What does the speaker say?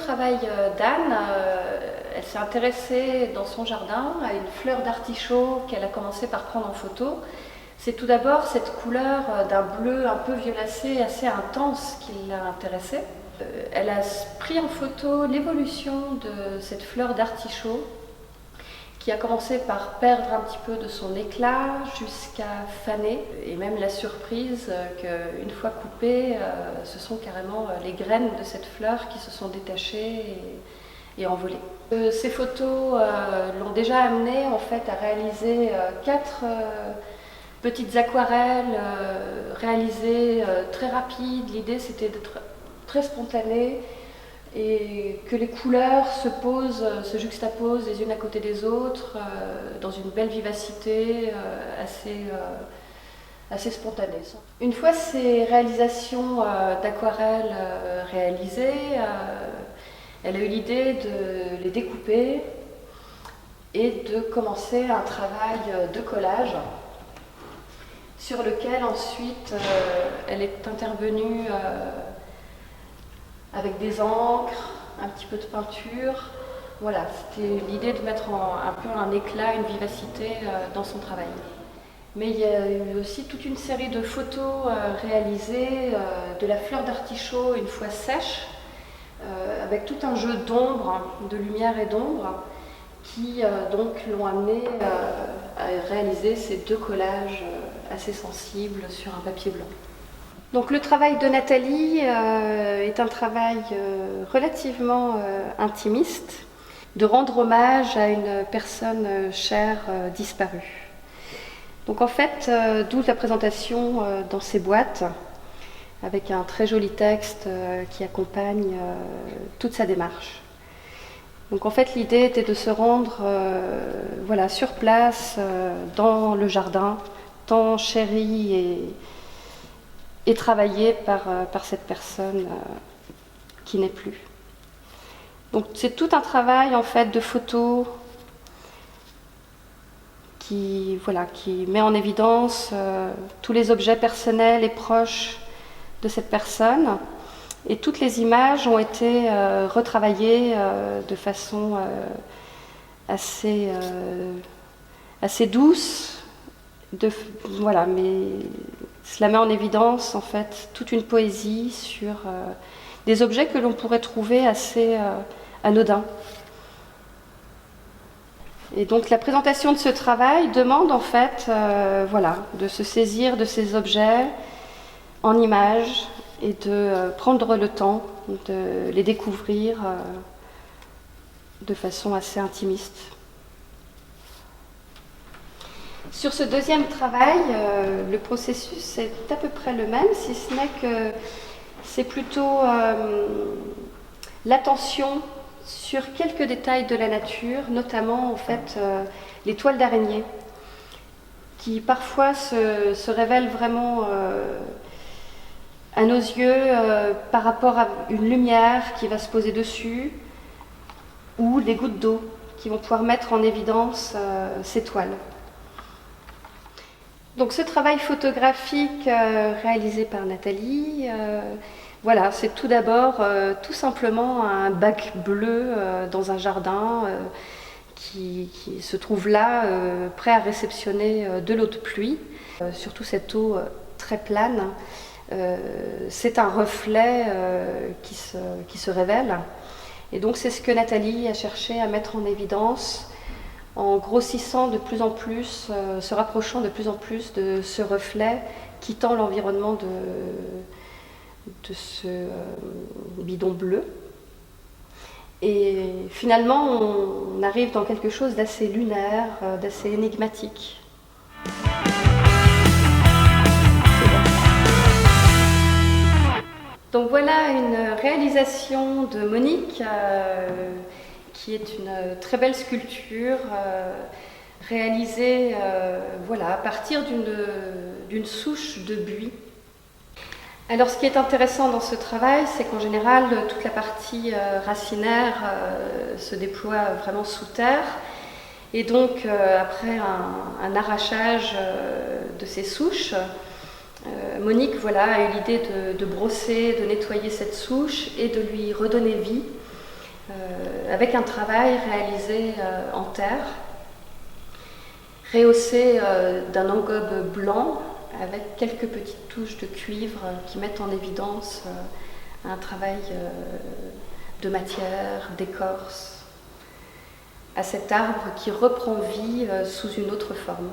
travail d'Anne, elle s'est intéressée dans son jardin à une fleur d'artichaut qu'elle a commencé par prendre en photo. C'est tout d'abord cette couleur d'un bleu un peu violacé assez intense qui l'a intéressée. Elle a pris en photo l'évolution de cette fleur d'artichaut qui a commencé par perdre un petit peu de son éclat jusqu'à faner, et même la surprise qu'une fois coupée, ce sont carrément les graines de cette fleur qui se sont détachées et envolées. Ces photos l'ont déjà amenée en fait à réaliser 4 petites aquarelles réalisées très rapides. L'idée c'était d'être très spontané et que les couleurs se juxtaposent les unes à côté des autres dans une belle vivacité assez spontanée. Une fois ces réalisations d'aquarelles réalisées, elle a eu l'idée de les découper et de commencer un travail de collage sur lequel ensuite elle est intervenue avec des encres, un petit peu de peinture. Voilà, c'était l'idée de mettre un peu un éclat, une vivacité dans son travail. Mais il y a eu aussi toute une série de photos réalisées de la fleur d'artichaut une fois sèche, avec tout un jeu d'ombre, de lumière et d'ombre, qui donc l'ont amené à réaliser ces 2 collages assez sensibles sur un papier blanc. Donc le travail de Nathalie est un travail relativement intimiste, de rendre hommage à une personne chère disparue. Donc en fait, d'où la présentation dans ces boîtes, avec un très joli texte qui accompagne toute sa démarche. Donc en fait, l'idée était de se rendre sur place, dans le jardin, tant chéri et travaillé par cette personne qui n'est plus. Donc c'est tout un travail en fait de photos qui met en évidence tous les objets personnels et proches de cette personne, et toutes les images ont été retravaillées de façon assez douce, mais cela met en évidence en fait toute une poésie sur des objets que l'on pourrait trouver assez anodins. Et donc la présentation de ce travail demande en fait de se saisir de ces objets en images et de prendre le temps de les découvrir de façon assez intimiste. Sur ce deuxième travail, le processus est à peu près le même, si ce n'est que c'est plutôt l'attention sur quelques détails de la nature, notamment en fait les toiles d'araignée, qui parfois se révèlent vraiment à nos yeux par rapport à une lumière qui va se poser dessus, ou des gouttes d'eau qui vont pouvoir mettre en évidence ces toiles. Donc ce travail photographique réalisé par Nathalie, c'est tout d'abord tout simplement un bac bleu dans un jardin qui se trouve là, prêt à réceptionner de l'eau de pluie. Surtout cette eau très plane, c'est un reflet qui se révèle. Et donc c'est ce que Nathalie a cherché à mettre en évidence en grossissant de plus en plus, se rapprochant de plus en plus de ce reflet quittant l'environnement de ce bidon bleu. Et finalement, on arrive dans quelque chose d'assez lunaire, d'assez énigmatique. Donc voilà une réalisation de Monique, qui est une très belle sculpture réalisée à partir d'une souche de buis. Alors ce qui est intéressant dans ce travail, c'est qu'en général, toute la partie racinaire se déploie vraiment sous terre. Et donc, après un arrachage de ces souches, Monique a eu l'idée de brosser, de nettoyer cette souche et de lui redonner vie avec un travail réalisé en terre, rehaussé d'un engobe blanc avec quelques petites touches de cuivre qui mettent en évidence un travail de matière, d'écorce, à cet arbre qui reprend vie sous une autre forme.